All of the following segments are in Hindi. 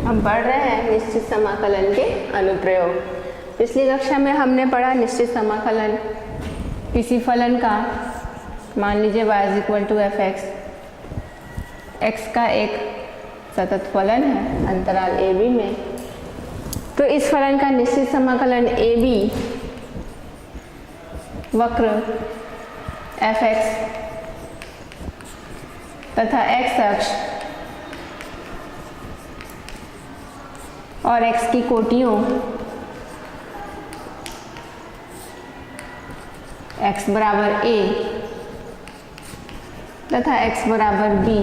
हम पढ़ रहे हैं निश्चित समाकलन के अनुप्रयोग। पिछली कक्षा में हमने पढ़ा निश्चित समाकलन किसी फलन का, मान लीजिए y = f(x), x का एक सतत फलन है अंतराल a b में। तो इस फलन का निश्चित समाकलन a b वक्र f(x) तथा x अक्ष और x की कोटियों x बराबर a तथा x बराबर b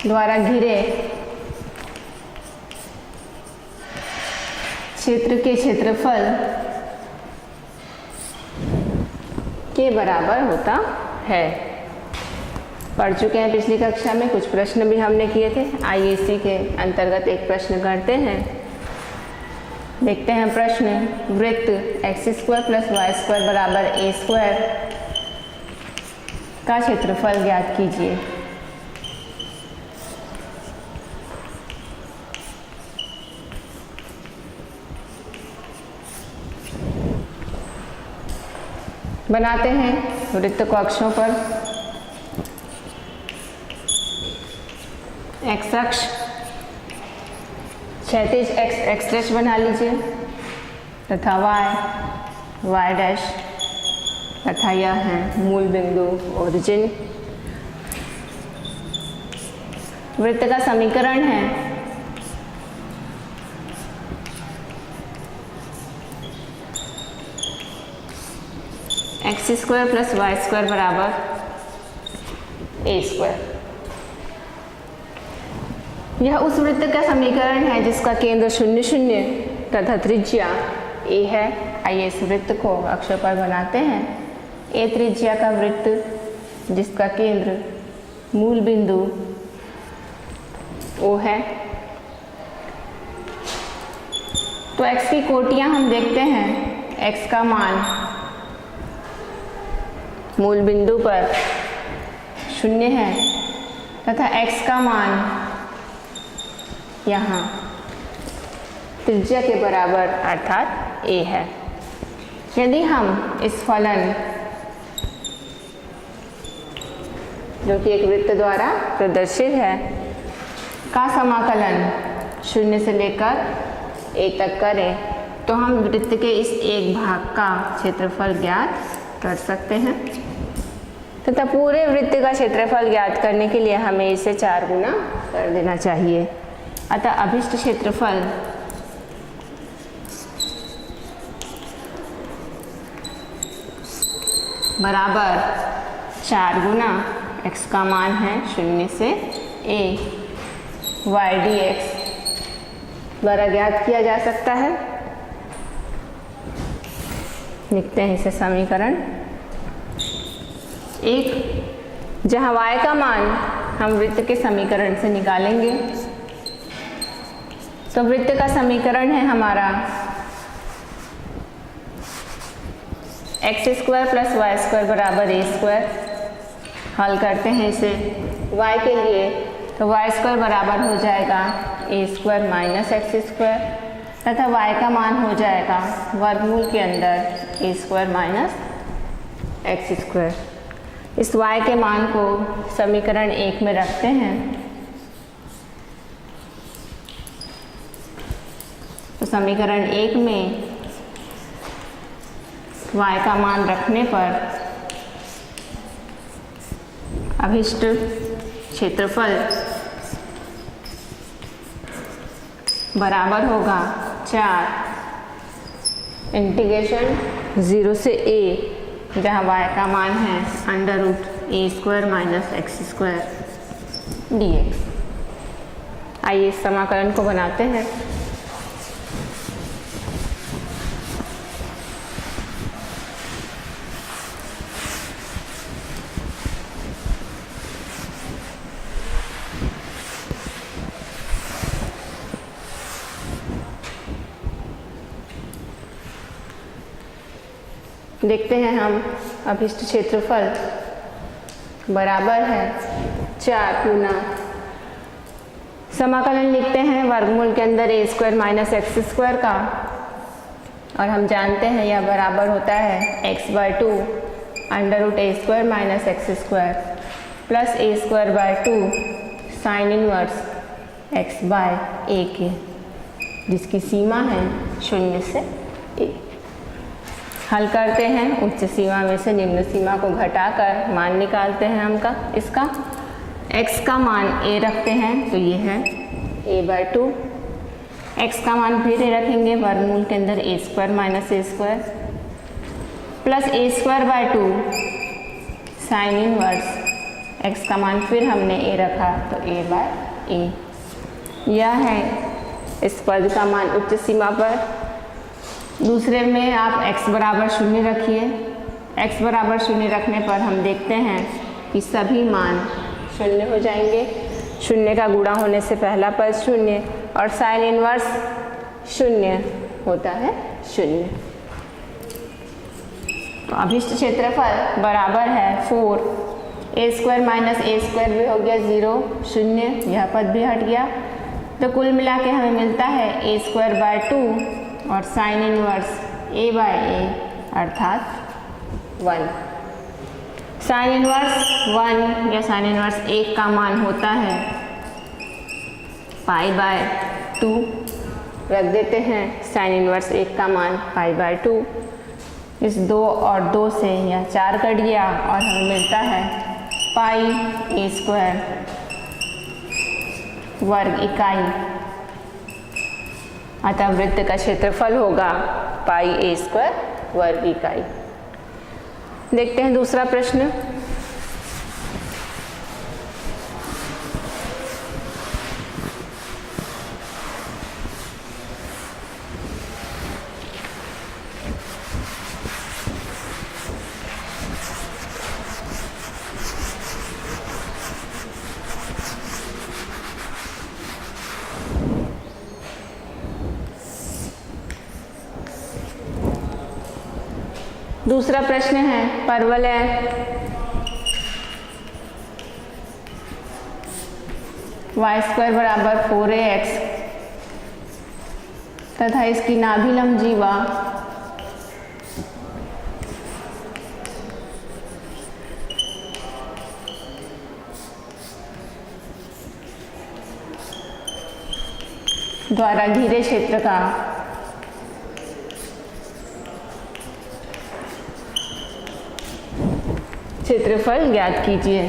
द्वारा घिरे क्षेत्र के क्षेत्रफल के बराबर होता है। पढ़ चुके हैं पिछली कक्षा में, कुछ प्रश्न भी हमने किए थे। आइए इसी के अंतर्गत एक प्रश्न करते हैं। देखते हैं प्रश्न। वृत्त x² + y² बराबर a² का क्षेत्रफल ज्ञात कीजिए। बनाते हैं वृत्त को अक्षों पर। x अक्ष क्षैतिज x' बना लीजिए तथा y डैश तथा यह है मूल बिंदु ओरिजिन। वृत्त का समीकरण है x² + y² बराबर a²। यह उस वृत्त का समीकरण है जिसका केंद्र 0 0 तथा त्रिज्या a है। आइए इस वृत्त को अक्षों पर बनाते हैं। a त्रिज्या का वृत्त जिसका केंद्र मूल बिंदु O है। तो x की कोटियां हम देखते हैं। x का मान मूल बिंदु पर 0 है तथा x का मान यहाँ त्रिज्या के बराबर अर्थात a है। यदि हम इस फलन जो कि एक वृत्त द्वारा प्रदर्शित है का समाकलन 0 से लेकर a तक करें तो हम वृत्त के इस एक भाग का क्षेत्रफल ज्ञात कर सकते हैं तथा पूरे वृत्त का क्षेत्रफल ज्ञात करने के लिए हमें इसे 4 गुना कर देना चाहिए। अतः अभिष्ट क्षेत्रफल बराबर 4 गुना x का मान है 0 से a y dx द्वारा ज्ञात किया जा सकता है। लिखते हैं इसे समीकरण 1, जहाँ y का मान हम वृत्त के समीकरण से निकालेंगे। तो वृत्त का समीकरण है हमारा x² + y² बराबर a²। हल करते हैं इसे y के लिए तो y² बराबर हो जाएगा a² - x² तथा y का मान हो जाएगा वर्गमूल के अंदर a² - x²। इस y के मान को समीकरण 1 में रखते हैं। तो समीकरण 1 में y का मान रखने पर अभिष्ट क्षेत्रफल बराबर होगा 4 इंटीग्रेशन 0 से a, जहाँ y का मान है √a² - x² dx। आइए इस समाकलन को बनाते हैं। देखते हैं हम अभिष्ट क्षेत्रफल बराबर है 4 गुना, समाकलन लिखते हैं वर्गमूल के अंदर a square minus x square का, और हम जानते हैं यह बराबर होता है x/2 under root a square minus x square plus a square by 2 sine inverse x/a के, जिसकी सीमा है 0 से a। हल करते हैं, उच्च सीमा में से निम्न सीमा को घटाकर मान निकालते हैं हमका इसका। x का मान a रखते हैं तो ये है a/2, x का मान फिर a रखेंगे वर्गमूल के अंदर a square minus a square plus a square by 2 sine inverse x का मान फिर हमने a रखा तो a/a। यह है इस पद का मान उच्च सीमा पर। दूसरे में आप x बराबर 0 रखिए। x बराबर 0 रखने पर हम देखते हैं कि सभी मान 0 हो जाएंगे। 0 का गुणा होने से पहला पद 0 और साइन इनवर्स 0 होता है 0। तो अभिष्ट क्षेत्रफल बराबर है 4 a square minus a square भी हो गया 0 0, यह पद भी हट गया। तो कुल मिला के हमें मिलता है a स्क्वायर बाय 2 और साइन इनवर्स a/a अर्थात 1। साइन इनवर्स 1 या साइन इनवर्स 1 का मान होता है π/2, रख देते हैं साइन इनवर्स 1 का मान π/2। इस 2 और 2 से यह 4 कट गया और हमें मिलता है πa स्क्वायर वर्ग इकाई। अतः वृत्त का क्षेत्रफल होगा πa स्क्वायर वर्ग इकाई। देखते हैं दूसरा प्रश्न। दूसरा प्रश्न है परवलय y स्क्वायर बराबर 4ax तथा इसकी नाभि लंबजीवा द्वारा घिरे क्षेत्र का क्षेत्रफल ज्ञात कीजिए।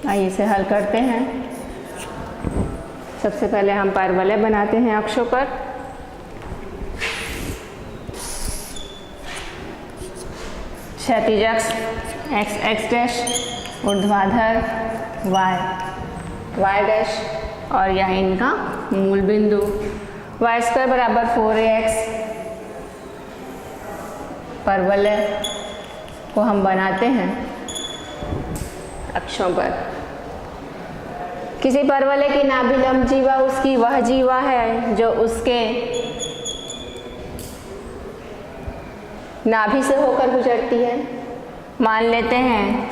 आइए इसे हल करते हैं। सबसे पहले हम परवलय बनाते हैं अक्षों पर। क्षैतिज अक्ष x डैश, ऊर्ध्वाधर y डैश और यह इनका मूल बिंदु। y स्क्वायर बराबर 4ax परवलय को हम बनाते हैं अक्षों पर। किसी परवलय की नाभि लंबजीवा उसकी वह जीवा है जो उसके नाभि से होकर गुजरती है। मान लेते हैं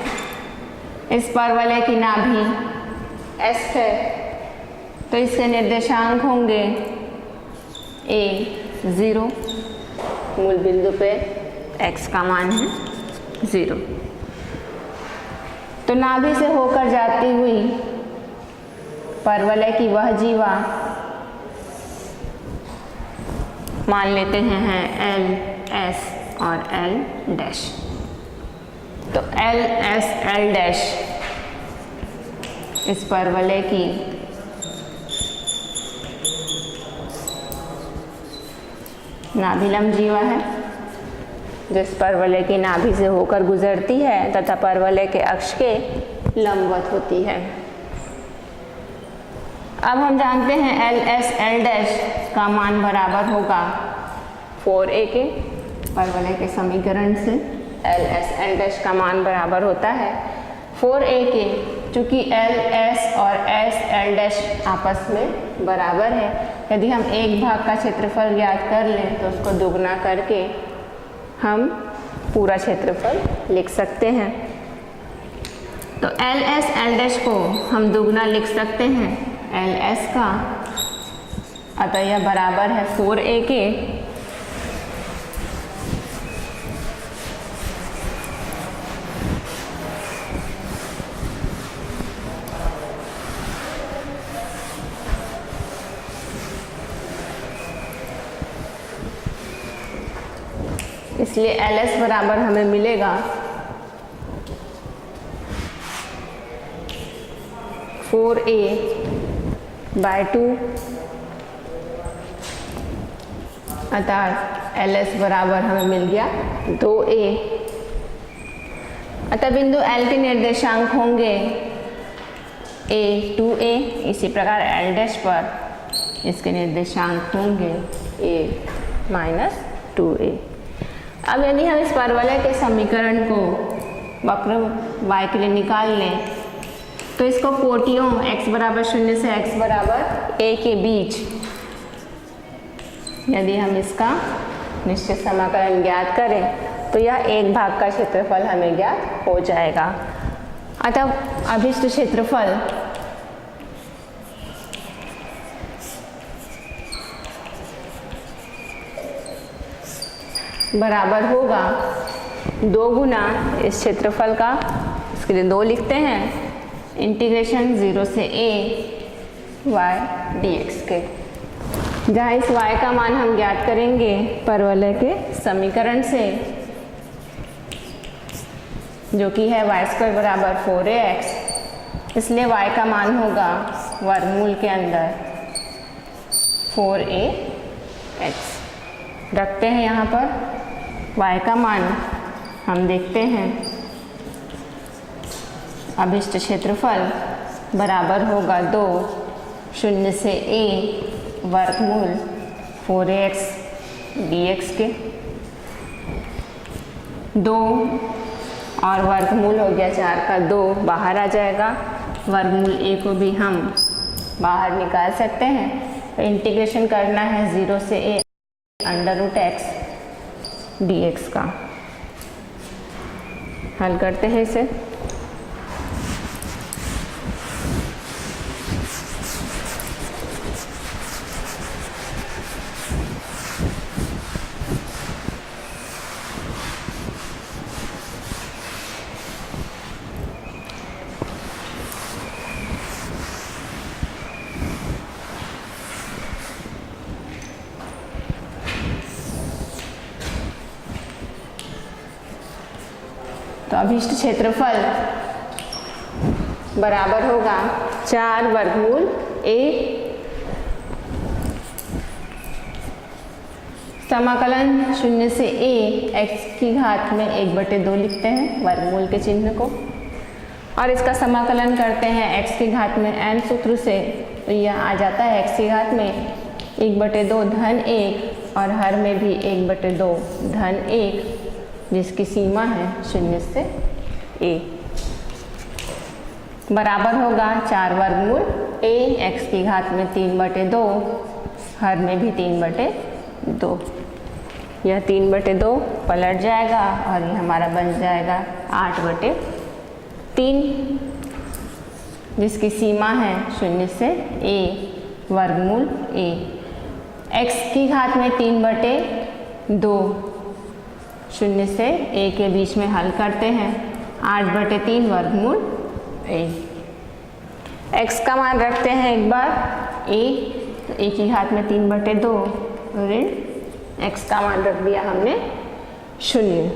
इस परवलय की नाभि S है तो इसके निर्देशांक होंगे a0, मूल बिंदु पे x का मान है 0। तो नाभि से होकर जाती हुई परवलय की वह जीवा मान लेते हैं L, S और L डैश। तो L, S, L डैश इस परवलय की नाभि लंबजीवा है, जिस परवलय की नाभि से होकर गुजरती है तथा परवलय के अक्ष के लंबवत होती है। अब हम जानते हैं L, S, L डैश का मान बराबर होगा 4a के। परवलय के समीकरण से L, S, L डैश का मान बराबर होता है 4a के। चूँकि एल एस और एस एल डैश आपस में बराबर है, यदि हम एक भाग का क्षेत्रफल ज्ञात कर लें तो उसको दुगना करके हम पूरा क्षेत्रफल लिख सकते हैं। तो एल एस एल डैश को हम दुगना लिख सकते हैं एल एस का, अतः यह बराबर है 4a के इसलिए एल एस बराबर हमें मिलेगा 4a बाय 2, अर्थात एल एस बराबर हमें मिल गया 2a। अतः बिंदु L के निर्देशांक होंगे a 2a, इसी प्रकार L डैश पर इसके निर्देशांक होंगे a माइनस 2a। अब यदि हम इस परवलय के समीकरण को वक्र y के लिए निकाल लें तो इसको कोटियों x बराबर 0 से x बराबर a के बीच यदि हम इसका निश्चित समाकलन ज्ञात करें तो यह एक भाग का क्षेत्रफल हमें ज्ञात हो जाएगा। अतः अभिष्ट क्षेत्रफल बराबर होगा 2 गुना इस क्षेत्रफल का, इसके लिए 2 लिखते हैं, इंटीग्रेशन 0 से a y dx के, जहाँ इस y का मान हम ज्ञात करेंगे परवलय के समीकरण से, जो कि है y² बराबर 4ax, इसलिए y का मान होगा वर्गमूल के अंदर 4ax। रखते हैं यहाँ पर y का मान, हम देखते हैं अभिष्ट क्षेत्रफल बराबर होगा 2 0 से a वर्गमूल 4ax dx के, 2 और वर्गमूल हो गया 4 का 2 बाहर आ जाएगा, वर्गमूल a को भी हम बाहर निकाल सकते हैं। तो इंटीग्रेशन करना है 0 से a √x dx का। हल करते हैं इसे। तो अभिष्ट क्षेत्रफल बराबर होगा 4 वर्गमूल a, समाकलन 0 से a x की घात में 1/2 लिखते हैं वर्गमूल के चिन्ह को, और इसका समाकलन करते हैं x की घात में n सूत्र से, तो यह आ जाता है x की घात में 1/2 धन 1 और हर में भी 1/2 धन 1, जिसकी सीमा है 0 से a, बराबर होगा 4 वर्गमूल a x की घात में 3/2 हर में भी 3/2। यह 3/2 पलट जाएगा और ये हमारा बन जाएगा 8/3, जिसकी सीमा है 0 से a वर्गमूल a। x की घात में 3/2 0 से a के बीच में हल करते हैं, 8/3 वर्गमूल a। x का मान रखते हैं एक बार a, तो a की घात में 3/2 ऋण x का मान रख दिया हमने 0।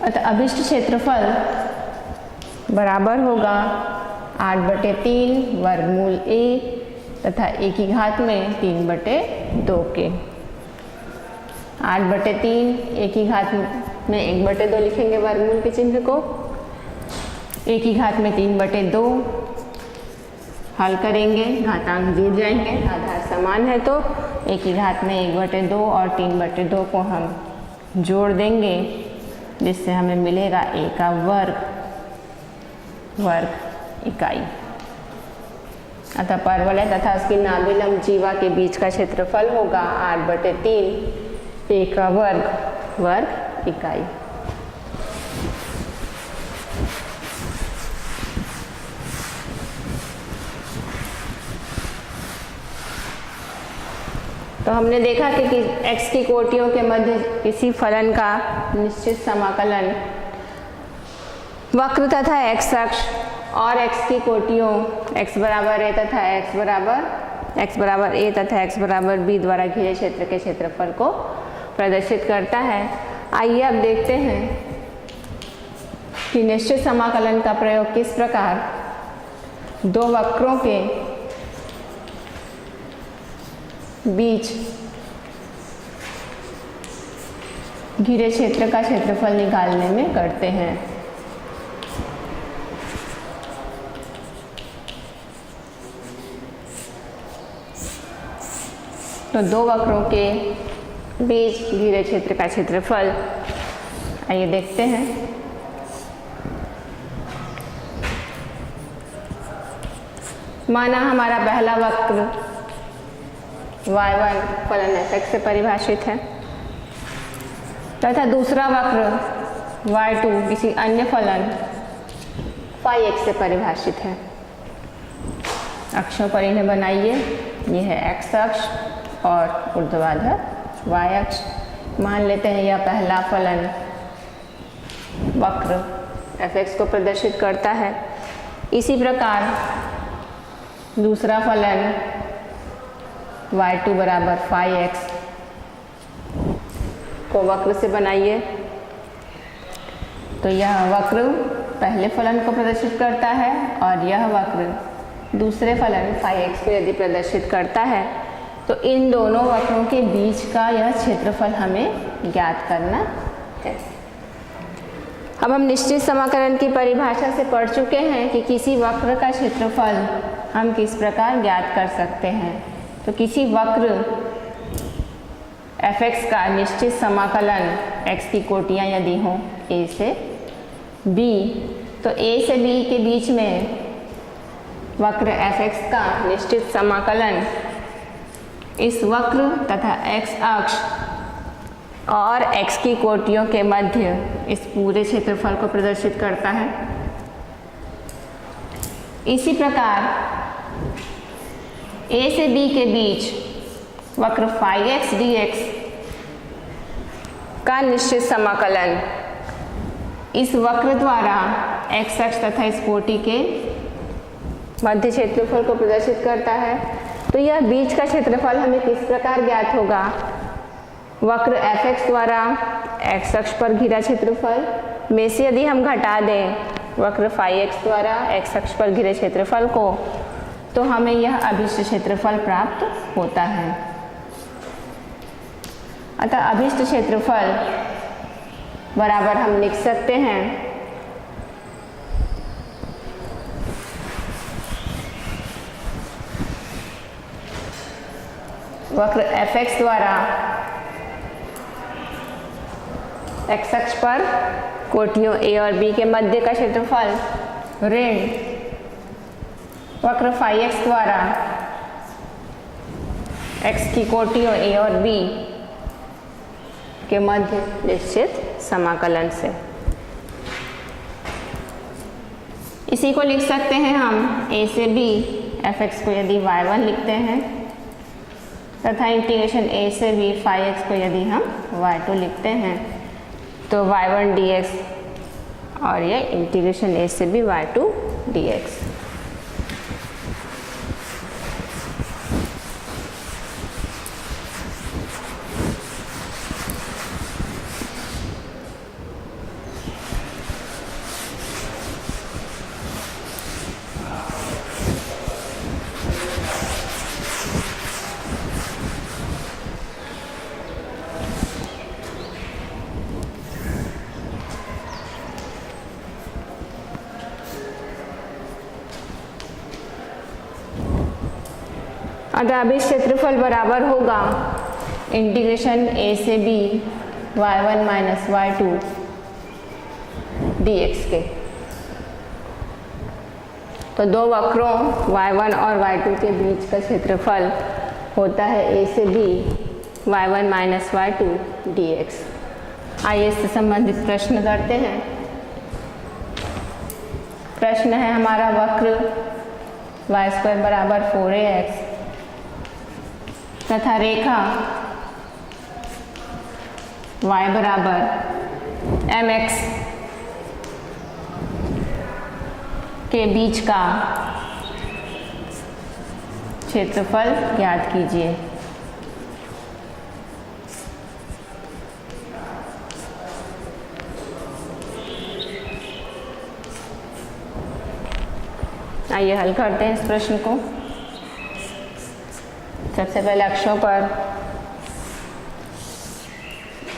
अतः अभिष्ट क्षेत्रफल बराबर होगा 8/3 वर्गमूल a तथा a की घात में 3/2 के। 8/3 a की घात में 1/2 लिखेंगे वर्गमूल के चिन्ह को, a की घात में 3/2 हल करेंगे, घातांक जुड़ जाएंगे, आधार समान है तो a की घात में 1/2 और 3/2 को हम जोड़ देंगे जिससे हमें मिलेगा a का वर्ग इकाई। अतः परवलय तथा उसकी नाभिलंब जीवा के बीच का क्षेत्रफल होगा 8/3 a का वर्ग इकाई। तो हमने देखा कि x की कोटियों के मध्य किसी फलन का निश्चित समाकलन वक्र तथा x अक्ष और x की कोटियों x बराबर a तथा x बराबर a तथा x बराबर b द्वारा घिरे क्षेत्र के क्षेत्रफल को प्रदर्शित करता है। आइए अब देखते हैं कि निश्चित समाकलन का प्रयोग किस प्रकार दो वक्रों के बीच घिरे क्षेत्र का क्षेत्रफल निकालने में करते हैं। तो दो वक्रों के बीच घिरे क्षेत्र का क्षेत्रफल आइए देखते हैं। माना हमारा पहला वक्र y1 फलन f(x) से परिभाषित है तथा दूसरा वक्र y2 किसी अन्य फलन φx से परिभाषित है। अक्षों पर इन्हें बनाइए। यह है x अक्ष और ऊर्ध्वाधर y अक्ष। मान लेते हैं यह पहला फलन वक्र f(x) को प्रदर्शित करता है। इसी प्रकार दूसरा फलन y2 बराबर φx को वक्र से बनाइए। तो यह वक्र पहले फलन को प्रदर्शित करता है और यह वक्र दूसरे फलन φx को यदि प्रदर्शित करता है तो इन दोनों वक्रों के बीच का यह क्षेत्रफल हमें ज्ञात करना है। अब हम निश्चित समाकलन की परिभाषा से पढ़ चुके हैं कि किसी वक्र का क्षेत्रफल हम किस प्रकार ज्ञात कर सकते हैं। तो किसी वक्र f(x) का निश्चित समाकलन x की कोटियाँ यदि हों a से b, तो a से b के बीच में वक्र f(x) का निश्चित समाकलन इस वक्र तथा x अक्ष और x की कोटियों के मध्य इस पूरे क्षेत्रफल को प्रदर्शित करता है। इसी प्रकार a से b के बीच वक्र φx dx का निश्चित समाकलन इस वक्र द्वारा x अक्ष तथा इस कोटि के मध्य क्षेत्रफल को प्रदर्शित करता है। तो यह बीच का क्षेत्रफल हमें किस प्रकार ज्ञात होगा। वक्र f(x) द्वारा x अक्ष पर घिरा क्षेत्रफल में से यदि हम घटा दें वक्र φx द्वारा x अक्ष पर घिरे क्षेत्रफल को तो हमें यह अभिष्ट क्षेत्रफल प्राप्त होता है। अतः अभिष्ट क्षेत्रफल बराबर हम लिख सकते हैं वक्र f(x) द्वारा x अक्ष पर कोटियों a और b के मध्य का क्षेत्रफल ऋण वक्र φx द्वारा x की कोटियों a और b के मध्य निश्चित समाकलन से। इसी को लिख सकते हैं हम a से b f(x) को यदि y1 लिखते हैं तथा इंटीग्रेशन a से b φx को यदि हम y2 लिखते हैं तो y1 dx और यह इंटीग्रेशन a से b y2 dx। अतः अभिष्ट क्षेत्रफल बराबर होगा इंटीग्रेशन a से b y1 minus y2 dx के। तो दो वक्रों y1 और y2 के बीच का क्षेत्रफल होता है a से b y1 minus y2 dx। आइए इससे संबंधित प्रश्न करते हैं। प्रश्न है हमारा वक्र y² बराबर 4ax तथा रेखा y बराबर mx के बीच का क्षेत्रफल ज्ञात कीजिए। आइए हल करते हैं इस प्रश्न को। सबसे पहले अक्षों पर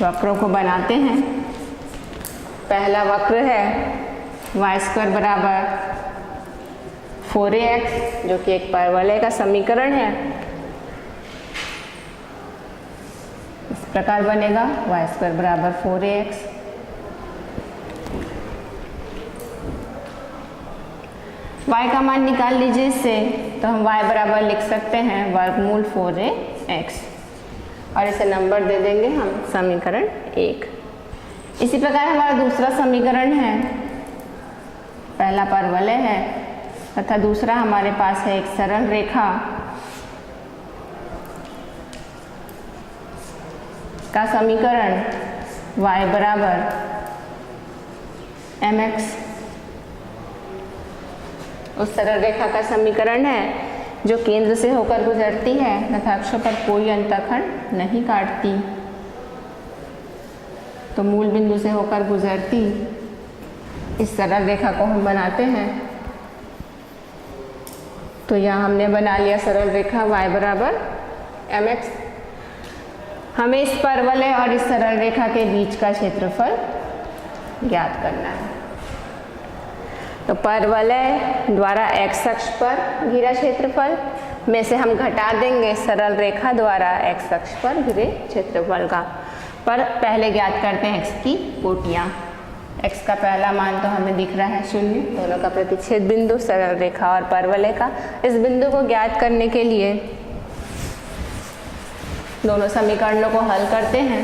वक्रों को बनाते हैं। पहला वक्र है y² बराबर 4ax जो कि एक परवलय का समीकरण है। इस प्रकार बनेगा y² बराबर 4ax। y का मान निकाल लीजिए इससे, तो हम y बराबर लिख सकते हैं वर्गमूल 4ax और इसे नंबर दे देंगे हम समीकरण 1। इसी प्रकार हमारा दूसरा समीकरण है, पहला परवलय है तथा दूसरा हमारे पास है एक सरल रेखा का समीकरण y बराबर mx। उस सरल रेखा का समीकरण है जो केंद्र से होकर गुजरती है तथा अक्षों पर कोई अंतःखंड नहीं काटती। तो मूल बिंदु से होकर गुजरती इस सरल रेखा को हम बनाते हैं। तो यहाँ हमने बना लिया सरल रेखा y बराबर mx। हमें इस परवलय और इस सरल रेखा के बीच का क्षेत्रफल ज्ञात करना है। तो परवलय द्वारा x अक्ष पर घिरा क्षेत्रफल में से हम घटा देंगे सरल रेखा द्वारा x अक्ष पर घिरे क्षेत्रफल का। पर पहले ज्ञात करते हैं x की कोटियाँ। x का पहला मान तो हमें दिख रहा है 0, दोनों का प्रतिच्छेद बिंदु सरल रेखा और परवलय का। इस बिंदु को ज्ञात करने के लिए दोनों समीकरणों को हल करते हैं।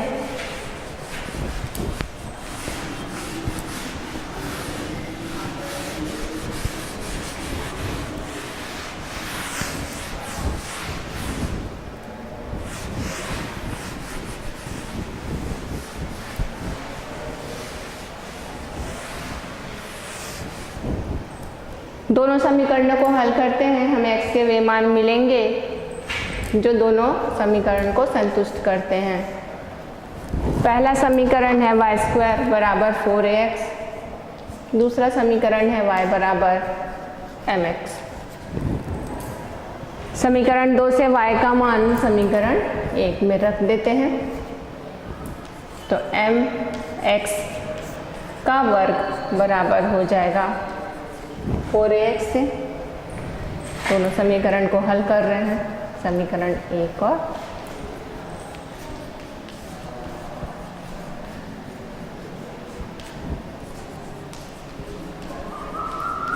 दोनों समीकरणों को हल करते हैं, हमें x के वे मान मिलेंगे जो दोनों समीकरण को संतुष्ट करते हैं। पहला समीकरण है y² बराबर 4ax, दूसरा समीकरण है y बराबर mx। समीकरण 2 से y का मान समीकरण 1 में रख देते हैं। तो mx का वर्ग बराबर हो जाएगा 4ax से। दोनों समीकरण को हल कर रहे हैं, समीकरण 1 और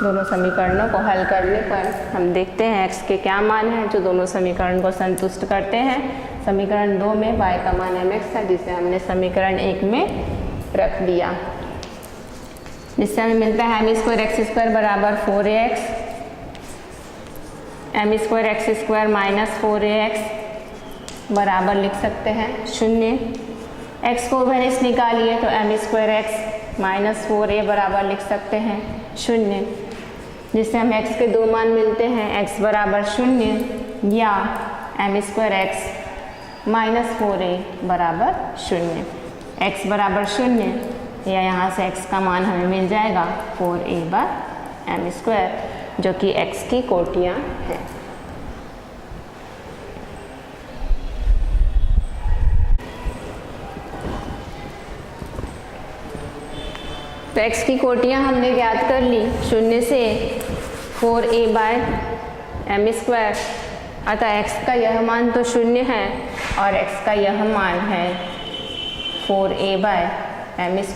दोनों समीकरणों को हल करने पर हम देखते हैं x के क्या मान हैं जो दोनों समीकरण को संतुष्ट करते हैं। समीकरण 2 में y का मान mx था जिसे हमने समीकरण 1 में रख दिया, जिससे हमें मिलता है m² बराबर 4ax, m² माइनस 4ax बराबर लिख सकते हैं 0। x को उभयनिष्ठ निकालिए तो m² माइनस 4a बराबर लिख सकते हैं 0, जिससे हमें x के दो मान मिलते हैं, x बराबर 0 या m² माइनस 4a बराबर 0। x बराबर 0 या यहाँ से x का मान हमें मिल जाएगा 4a/m², जो कि x की कोटियाँ हैं। तो x की कोटियाँ हमने ज्ञात कर ली, 0 से 4a/m², अतः x का यह मान तो 0 है और x का यह मान है 4a/m²।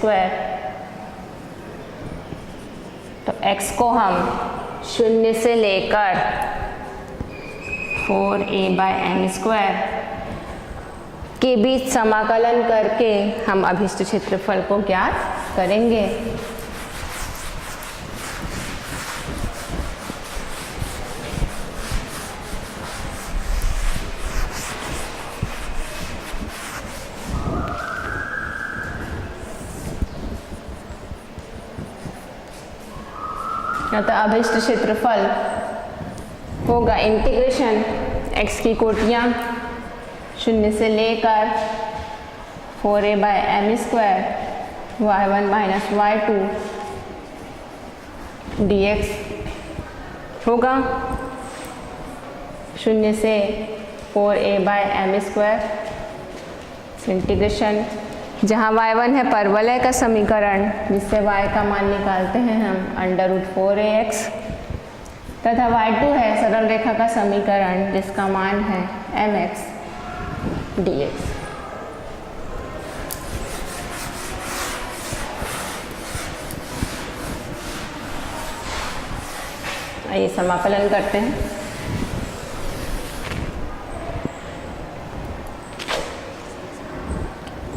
तो x को हम 0 से लेकर 4a/m² के बीच समाकलन करके हम अभिष्ट क्षेत्रफल को ज्ञात करेंगे। तो अभिष्ट क्षेत्रफल होगा इंटीग्रेशन x की कोटियाँ 0 से लेकर 4a/m² y1 minus y2 dx होगा 0 से 4a/m² इंटीग्रेशन, जहाँ y1 है परवलय का समीकरण जिससे y का मान निकालते हैं हम √4ax, तथा y2 है सरल रेखा का समीकरण जिसका मान है mx dx। आइए समाकलन करते हैं।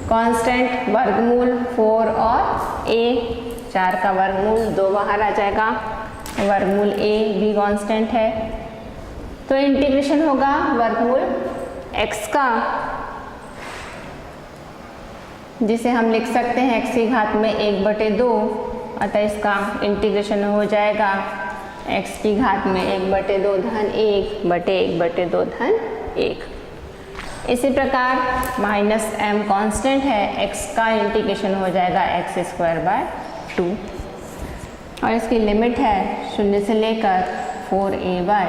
कांस्टेंट वर्गमूल 4 और a, 4 का वर्गमूल 2 बाहर आ जाएगा, वर्गमूल a भी कांस्टेंट है। तो इंटीग्रेशन होगा वर्गमूल x का, जिसे हम लिख सकते हैं x की घात में 1/2, अतः इसका इंटीग्रेशन हो जाएगा x की घात में 1/2 धन 1/1/2 धन 1। इसी प्रकार -m कांस्टेंट है, x का इंटीग्रेशन हो जाएगा x² 2 और इसकी लिमिट है 0 से लेकर 4a/m²।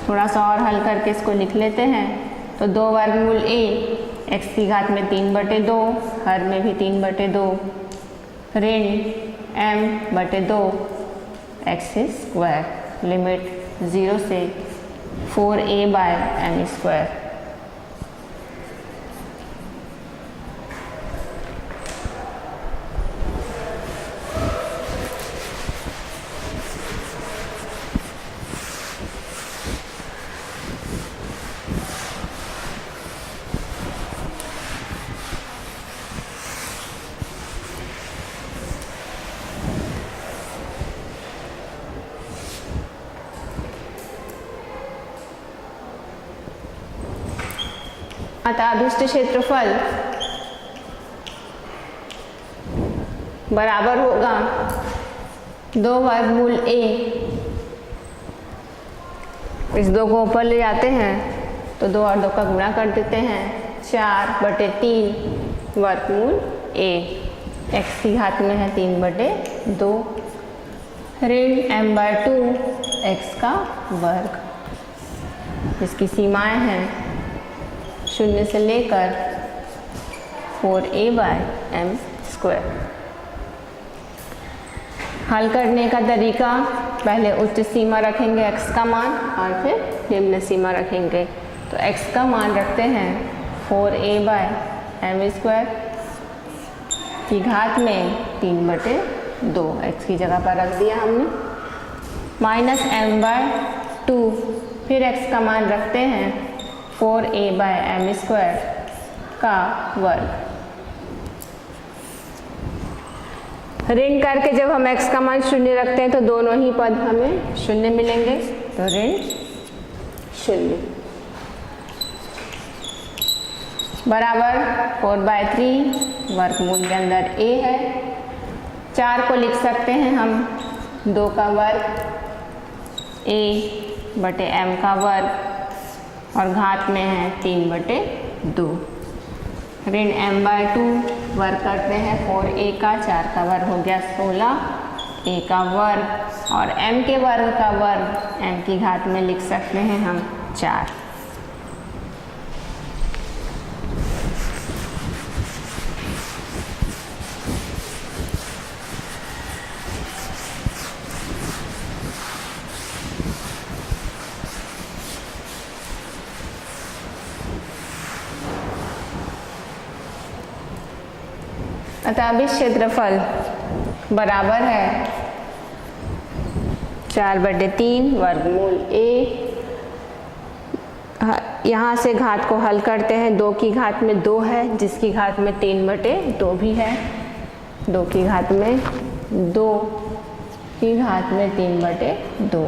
थोड़ा सा और हल करके इसको लिख लेते हैं। तो 2 वर्गमूल a, x की घात में 3/2, हर में भी 3/2 ऋण m/2 x², लिमिट 0 से 4a/m²। अतः अभिष्ट क्षेत्रफल बराबर होगा 2 वर्गमूल a, इस 2 को ऊपर ले जाते हैं तो 2 और 2 का गुणा कर देते हैं, 4/3 वर्गमूल a, x की घात में है 3/2 ऋण m/2 x का वर्ग। इसकी सीमाएं हैं 0 से लेकर 4a/m²। हल करने का तरीका, पहले उच्च सीमा रखेंगे x का मान और फिर निम्न सीमा रखेंगे। तो x का मान रखते हैं 4a/m² की घात में 3/2, x की जगह पर रख दिया हमने, -m/2, फिर x का मान रखते हैं 4a/m² का वर्ग। ऋण करके जब हम x का मान 0 रखते हैं तो दोनों ही पद हमें 0 मिलेंगे, तो ऋण 0 बराबर 4/3 वर्गमूल के अंदर a है। 4 को लिख सकते हैं हम 2 का वर्ग a/m का वर्ग और घात में है 3/2। ऋण m/2 वर्ग करते हैं 4a का, 4 का वर्ग हो गया 16, a का वर्ग और m के वर्ग का वर्ग m की घात में लिख सकते हैं हम 4। अतः अब इस क्षेत्रफल बराबर है 4/3 वर्गमूल a। यहाँ से घात को हल करते हैं। 2 की घात में 2 है, जिसकी घात में 3/2 भी है। 2 की घात में 2 की घात में 3/2,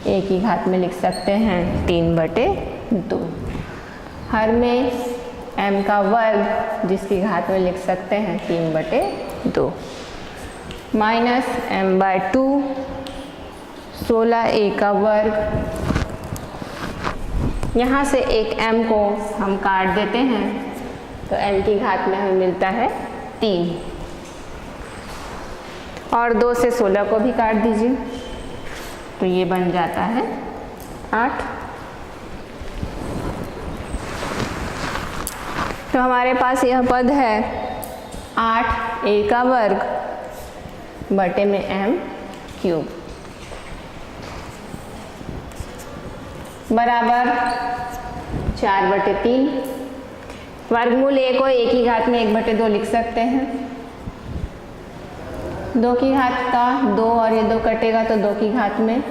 a की घात में लिख सकते हैं 3/2। हर में m का वर्ग, जिसकी घात में लिख सकते हैं 3/2, माइनस m/2 16a का वर्ग। यहाँ से एक m को हम काट देते हैं तो m की घात में हमें मिलता है 3, और 2 से 16 को भी काट दीजिए तो ये बन जाता है 8। तो हमारे पास यह पद है 8a का वर्ग बटे में m³ बराबर 4/3। वर्गमूल a को a की घात में 1/2 लिख सकते हैं। 2 की घात का 2 और ये 2 कटेगा तो 2 की घात में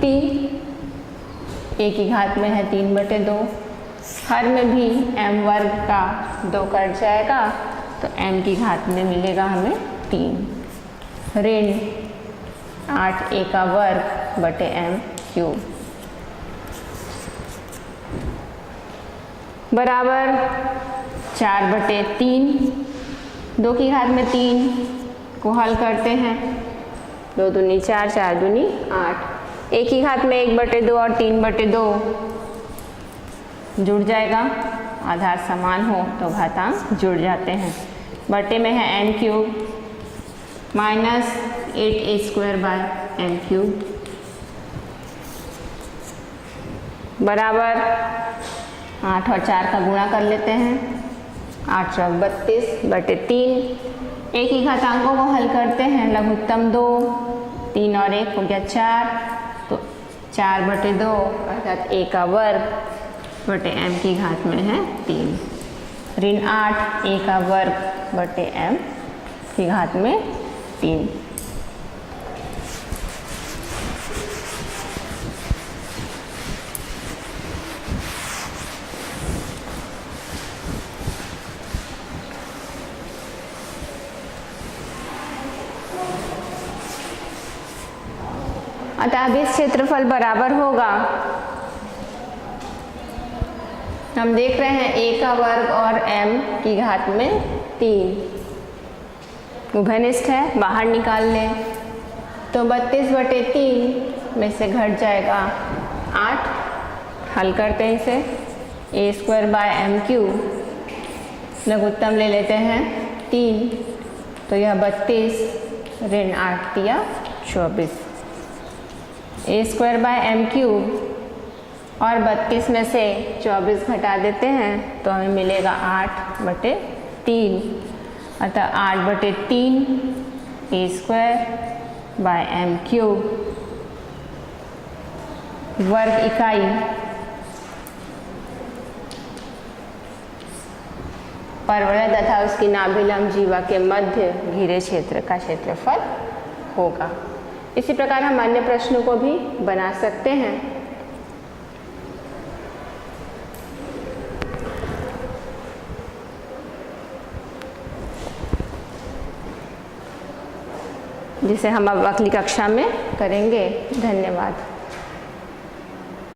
3, a की घात में है 3/2। हर में भी m वर्ग का 2 कट जाएगा तो m की घात में मिलेगा हमें 3 ऋण 8a का वर्ग बटे m³ बराबर 4/3। 2 की घात में 3 को हल करते हैं। 2 दूनी 4, 4 दूनी 8। a की घात में 1/2 और 3/2 जुड़ जाएगा। आधार समान हो तो घातांक जुड़ जाते हैं। बटे में है m³ माइनस 8a² बराबर 8 और 4 का गुणा कर लेते हैं। 8 चौक 32/3। a की घातांकों को हल करते हैं। लघुत्तम 2, 3 और 1 हो गया 4, तो 4/2 अर्थात a का वर्ग बटे m की घात में है 3 ऋण 8 a का वर्ग बटे m की घात में 3। अतः अब इस क्षेत्रफल बराबर होगा, हम देख रहे हैं a का वर्ग और m की घात में 3 उभयनिष्ठ है, बाहर निकाल लें तो 32/3 में से घट जाएगा 8। हल करते हैं इसे। a² m³ लघुत्तम ले लेते हैं 3, तो यह 32 ऋण 8 दिया 24। a² m³ और 32 में से 24 घटा देते हैं तो हमें मिलेगा 8/3। अतः 8/3 a² m³ वर्ग इकाई परवलय तथा उसकी नाभिलंब जीवा के मध्य घिरे क्षेत्र का क्षेत्रफल होगा। इसी प्रकार हम अन्य प्रश्नों को भी बना सकते हैं। जिसे हम अब अगली कक्षा में करेंगे। धन्यवाद।